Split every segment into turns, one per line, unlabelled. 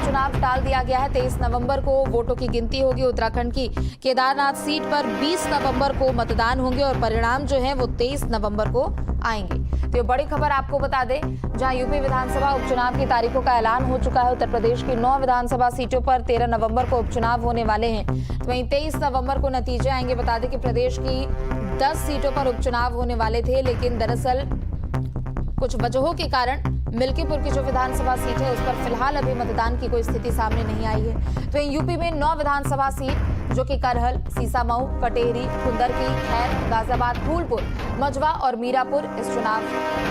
उपचुनाव टाल दिया गया है। 23 नवंबर को वोटों की गिनती होगी। उत्तराखंड की केदारनाथ सीट पर 20 नवंबर को मतदान होंगे और परिणाम जो है वो 23 नवंबर को आएंगे। तो ये बड़ी खबर आपको बता दें, जहां यूपी विधानसभा उपचुनाव की तारीखों का ऐलान हो चुका है। उत्तर प्रदेश की 9 विधानसभा सीटों पर 13 नवंबर को उपचुनाव होने वाले हैं। तो वहीं 23 नवंबर को नतीजे आएंगे। बता दें कि प्रदेश की 10 सीटों पर उपचुनाव होने वाले थे, लेकिन दरअसल कुछ वजहों के कारण मिल्कीपुर की जो विधानसभा सीट है उस पर फिलहाल अभी मतदान की कोई स्थिति सामने नहीं आई है। तो यूपी में 9 विधानसभा सीट जो कि करहल, सीसामऊ, कटेहरी, कुंदरकी, खैर, गाजियाबाद, फूलपुर, मझवा और मीरापुर इस चुनाव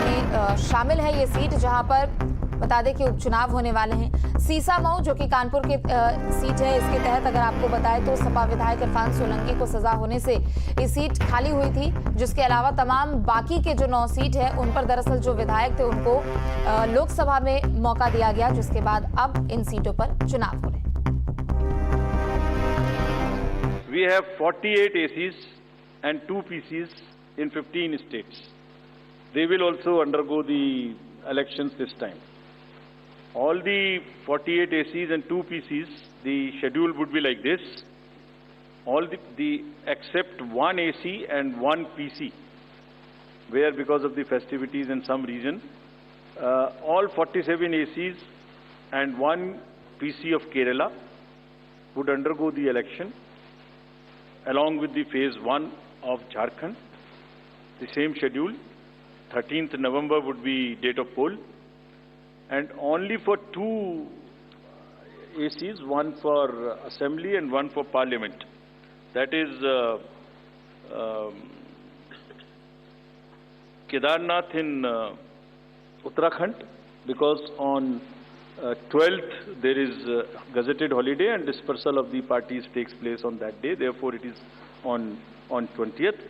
में शामिल है। ये सीट जहां पर बता दें कि उपचुनाव होने वाले हैं। सीसामऊ जो कि कानपुर की सीट है, इसके तहत अगर आपको बताएं तो सपा विधायक इरफान सोलंकी को सजा होने से ये सीट खाली हुई थी। जिसके अलावा तमाम बाकी के जो 9 सीट है उन पर दरअसल जो विधायक थे उनको लोकसभा में मौका दिया गया, जिसके बाद अब इन सीटों पर चुनाव हो रहे हैं।
We have 48 ACs and 2 PCs in 15 states. They will also undergo the elections this time. All the 48 ACs and 2 PCs, the schedule would be like this. All the except 1 AC and 1 PC, where because of the festivities in some region, all 47 ACs and 1 PC of Kerala would undergo the election, along with the phase 1 of Jharkhand. The same schedule, 13th November would be date of poll, and only for 2 ACs, one for assembly and one for parliament. That is Kedarnath in Uttarakhand, because on 12th there is gazetted holiday and dispersal of the parties takes place on that day. Therefore, it is on 20th.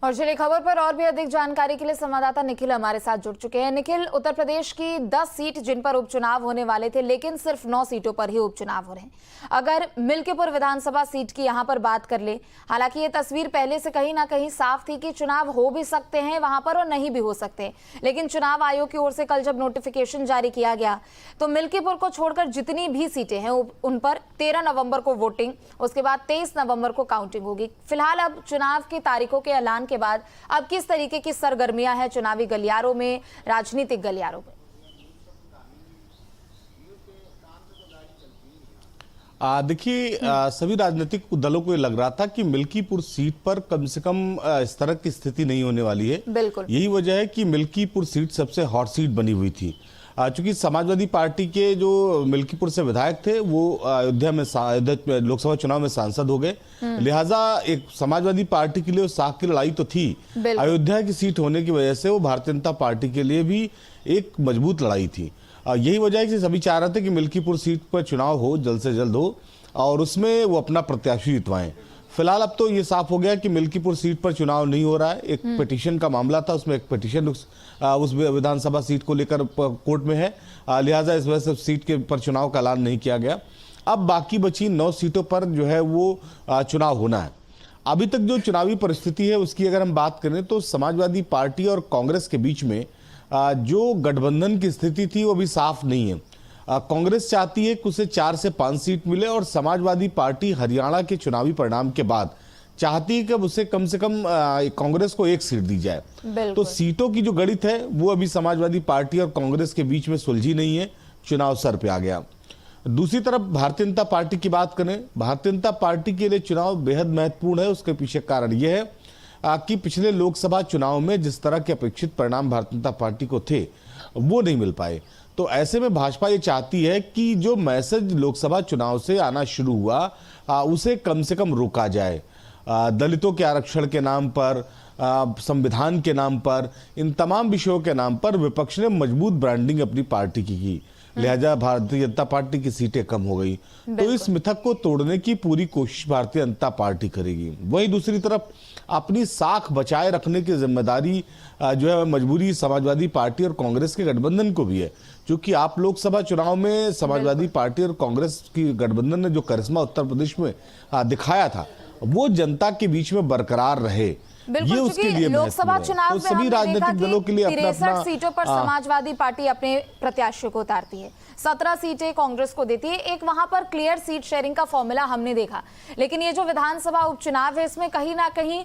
और चलिए खबर पर और भी अधिक जानकारी के लिए संवाददाता निखिल हमारे साथ जुड़ चुके हैं। निखिल, उत्तर प्रदेश की 10 सीट जिन पर उपचुनाव होने वाले थे, लेकिन सिर्फ 9 सीटों पर ही उपचुनाव हो रहे हैं। अगर मिल्कीपुर विधानसभा सीट की यहां पर बात कर ले, हालांकि ये तस्वीर पहले से कहीं ना कहीं साफ थी कि चुनाव हो भी सकते हैं वहां पर और नहीं भी हो सकते, लेकिन चुनाव आयोग की ओर से कल जब नोटिफिकेशन जारी किया गया तो मिल्कीपुर को छोड़कर जितनी भी सीटें हैं उन पर 13 नवंबर को वोटिंग, उसके बाद 23 नवंबर को काउंटिंग होगी। फिलहाल अब चुनाव की तारीखों के ऐलान के बाद अब किस तरीके की सरगर्मियां हैं चुनावी गलियारों में, राजनीतिक गलियारों में?
देखिए, सभी राजनीतिक दलों को ये लग रहा था कि मिल्कीपुर सीट पर कम से कम इस तरह की स्थिति नहीं होने वाली है। बिल्कुल, यही वजह है कि मिल्कीपुर सीट सबसे हॉट सीट बनी हुई थी। चूंकि समाजवादी पार्टी के जो मिल्कीपुर से विधायक थे वो अयोध्या में लोकसभा चुनाव में सांसद हो गए, लिहाजा एक समाजवादी पार्टी के लिए वो साख की लड़ाई तो थी। अयोध्या की सीट होने की वजह से वो भारतीय जनता पार्टी के लिए भी एक मजबूत लड़ाई थी। यही वजह है कि सभी चाह रहे थे कि मिल्कीपुर सीट पर चुनाव हो, जल्द से जल्द हो और उसमें वो अपना प्रत्याशी जितवाएं। फिलहाल अब तो ये साफ हो गया कि मिल्कीपुर सीट पर चुनाव नहीं हो रहा है। एक पिटीशन का मामला था, उसमें एक पिटीशन उस विधानसभा सीट को लेकर कोर्ट में है, लिहाजा इस वजह से सीट के पर चुनाव का ऐलान नहीं किया गया। अब बाकी बची 9 सीटों पर जो है वो चुनाव होना है। अभी तक जो चुनावी परिस्थिति है उसकी अगर हम बात करें तो समाजवादी पार्टी और कांग्रेस के बीच में जो गठबंधन की स्थिति थी वो अभी साफ नहीं है। कांग्रेस चाहती है कि उसे 4 से 5 सीट मिले और समाजवादी पार्टी हरियाणा के चुनावी परिणाम के बाद चाहती है कि अब उसे कम से कम कांग्रेस को 1 सीट दी जाए। तो सीटों की जो गणित है वो अभी समाजवादी पार्टी और कांग्रेस के बीच में सुलझी नहीं है, चुनाव सर पे आ गया। दूसरी तरफ भारतीय जनता पार्टी की बात करें, भारतीय जनता पार्टी के लिए चुनाव बेहद महत्वपूर्ण है। उसके पीछे कारण यह है कि पिछले लोकसभा चुनाव में जिस तरह के अपेक्षित परिणाम भारतीय जनता पार्टी को थे वो नहीं मिल पाए। तो ऐसे में भाजपा ये चाहती है कि जो मैसेज लोकसभा चुनाव से आना शुरू हुआ उसे कम से कम रोका जाए। दलितों के आरक्षण के नाम पर, संविधान के नाम पर, इन तमाम विषयों के नाम पर विपक्ष ने मजबूत ब्रांडिंग अपनी पार्टी की, लिहाजा भारतीय जनता पार्टी की सीटें कम हो गई। तो इस मिथक को तोड़ने की पूरी कोशिश भारतीय जनता पार्टी करेगी। वहीं दूसरी तरफ अपनी साख बचाए रखने की जिम्मेदारी जो है मजबूरी समाजवादी पार्टी और कांग्रेस के गठबंधन को भी है, क्योंकि आप लोकसभा चुनाव में समाजवादी पार्टी और कांग्रेस की गठबंधन ने जो करिश्मा उत्तर प्रदेश में दिखाया था वो जनता के बीच में बरकरार रहे। ये उसके लिए
लोकसभा चुनाव में
सभी राजनीतिक दलों के लिए अपना
63 सीटों पर समाजवादी पार्टी अपने प्रत्याशियों को उतारती है, 17 सीटें कांग्रेस को देती है। एक वहां पर क्लियर सीट शेयरिंग का फॉर्मूला हमने देखा, लेकिन ये जो विधानसभा उपचुनाव है इसमें कहीं ना कहीं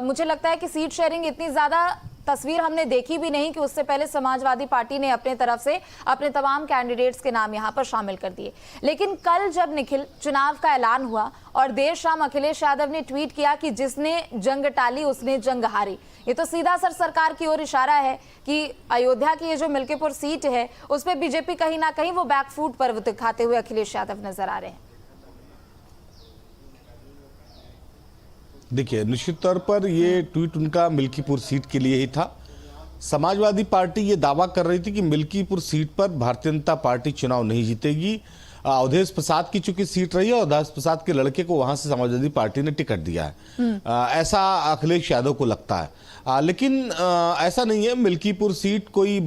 मुझे लगता है कि सीट शेयरिंग इतनी ज्यादा तस्वीर हमने देखी भी नहीं कि उससे पहले समाजवादी पार्टी ने अपने तरफ से अपने तमाम कैंडिडेट्स के नाम यहां पर शामिल कर दिए। लेकिन कल जब निखिल चुनाव का ऐलान हुआ और देर शाम अखिलेश यादव ने ट्वीट किया कि जिसने जंग टाली उसने जंग हारी, ये तो सीधा सरकार की ओर इशारा है कि अयोध्या की ये जो मिल्कीपुर सीट है उस पर बीजेपी कहीं ना कहीं वो बैकफुट पर दिखाते हुए अखिलेश यादव नजर आ रहे हैं।
देखिए, निश्चित तौर पर ये ट्वीट उनका मिल्कीपुर सीट के लिए ही था। समाजवादी पार्टी ये दावा कर रही थी कि मिल्कीपुर सीट पर भारतीय जनता पार्टी चुनाव नहीं जीतेगी। अवधेश प्रसाद की चूंकि सीट रही है, अवधेश प्रसाद के लड़के को वहां से समाजवादी पार्टी ने टिकट दिया है, ऐसा अखिलेश यादव को लगता है। लेकिन ऐसा नहीं है। मिल्कीपुर सीट कोई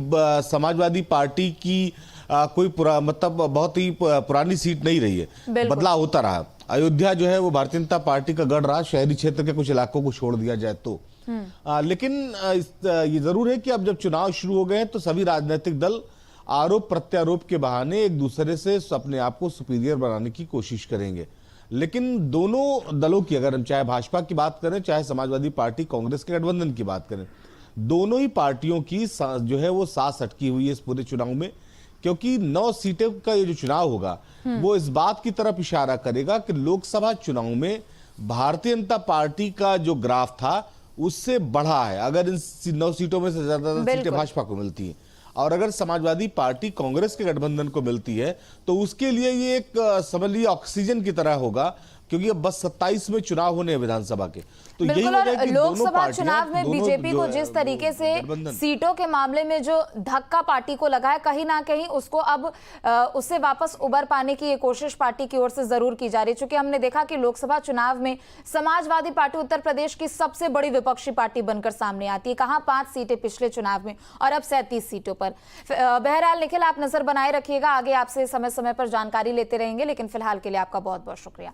समाजवादी पार्टी की कोई मतलब बहुत ही पुरानी सीट नहीं रही है, बदलाव होता रहा। अयोध्या जो है वो भारतीय जनता पार्टी का गढ़ रहा, शहरी क्षेत्र के कुछ इलाकों को छोड़ दिया जाए तो। लेकिन ये जरूर है कि अब जब चुनाव शुरू हो गए हैं तो सभी राजनीतिक दल आरोप प्रत्यारोप के बहाने एक दूसरे से अपने आप को सुपीरियर बनाने की कोशिश करेंगे। लेकिन दोनों दलों की, अगर हम चाहे भाजपा की बात करें चाहे समाजवादी पार्टी कांग्रेस के गठबंधन की बात करें, दोनों ही पार्टियों की जो है वो सांस अटकी हुई है इस पूरे चुनाव में, क्योंकि 9 सीटों का ये जो चुनाव होगा वो इस बात की तरफ इशारा करेगा कि लोकसभा चुनाव में भारतीय जनता पार्टी का जो ग्राफ था उससे बढ़ा है। अगर इन 9 सीटों में से ज्यादा सीटें भाजपा को मिलती हैं और अगर समाजवादी पार्टी कांग्रेस के गठबंधन को मिलती है तो उसके लिए ये एक समझ लीजिए ऑक्सीजन की तरह होगा, क्योंकि अब बस 27 में चुनाव होने हैं विधानसभा के। तो यही वजह है कि
लोकसभा चुनाव में बीजेपी को जिस तरीके से सीटों के मामले में जो धक्का पार्टी को लगा है, कहीं ना कहीं उसको अब उससे वापस उबर पाने की ये कोशिश पार्टी की ओर से जरूर की जा रही है। चूंकि हमने देखा कि लोकसभा चुनाव में समाजवादी पार्टी उत्तर प्रदेश की सबसे बड़ी विपक्षी पार्टी बनकर सामने आती है। कहां 5 सीटें पिछले चुनाव में और अब 37 सीटों पर। बहरहाल निखिल, आप नजर बनाए रखिएगा, आगे आपसे समय समय पर जानकारी लेते रहेंगे, लेकिन फिलहाल के लिए आपका बहुत बहुत शुक्रिया।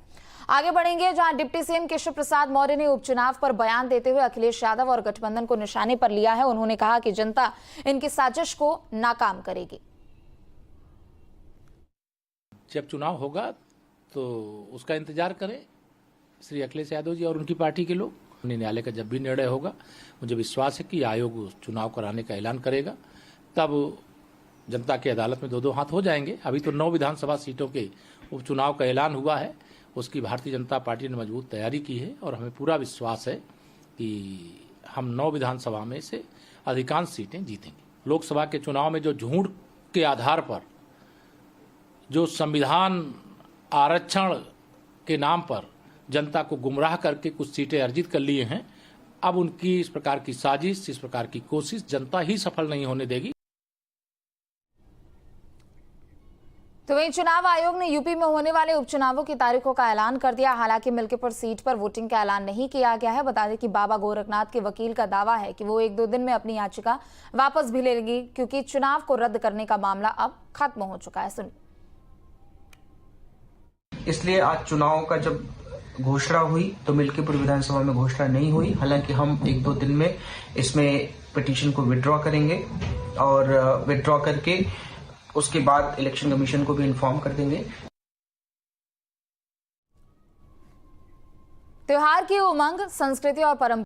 आगे बढ़ेंगे जहां डिप्टी सीएम केशव प्रसाद मौर्य ने उपचुनाव पर बयान देते हुए अखिलेश यादव और गठबंधन को निशाने पर लिया है। उन्होंने कहा कि जनता इनकी साजिश को नाकाम करेगी।
जब चुनाव होगा तो उसका इंतजार करें श्री अखिलेश यादव जी और उनकी पार्टी के लोग। न्यायालय का जब भी निर्णय होगा, मुझे विश्वास है कि आयोग चुनाव कराने का ऐलान करेगा, तब जनता की अदालत में 2-2 हाथ हो जाएंगे। अभी तो 9 विधानसभा सीटों के उपचुनाव का ऐलान हुआ है, उसकी भारतीय जनता पार्टी ने मजबूत तैयारी की है और हमें पूरा विश्वास है कि हम 9 विधानसभा में से अधिकांश सीटें जीतेंगे। लोकसभा के चुनाव में जो झूठ के आधार पर जो संविधान आरक्षण के नाम पर जनता को गुमराह करके कुछ सीटें अर्जित कर लिए हैं, अब उनकी इस प्रकार की साजिश, इस प्रकार की कोशिश जनता ही सफल नहीं होने देगी।
तो वहीं चुनाव आयोग ने यूपी में होने वाले उपचुनावों की तारीखों का ऐलान कर दिया। हालांकि मिल्कीपुर सीट पर वोटिंग का ऐलान नहीं किया गया है। बता दें कि बाबा गोरखनाथ के वकील का दावा है कि वो 1-2 दिन में अपनी याचिका वापस भी ले लेंगी, क्योंकि चुनाव को रद्द करने का मामला अब खत्म हो चुका है। सुनिए।
इसलिए आज चुनाव का जब घोषणा हुई तो मिल्कीपुर विधानसभा में घोषणा नहीं हुई। हालांकि हम 1-2 दिन में इसमें पिटीशन को विड्रॉ करेंगे और विड्रॉ करके उसके बाद इलेक्शन कमीशन को भी इन्फॉर्म कर देंगे।
त्योहार की उमंग, संस्कृति और परंपरा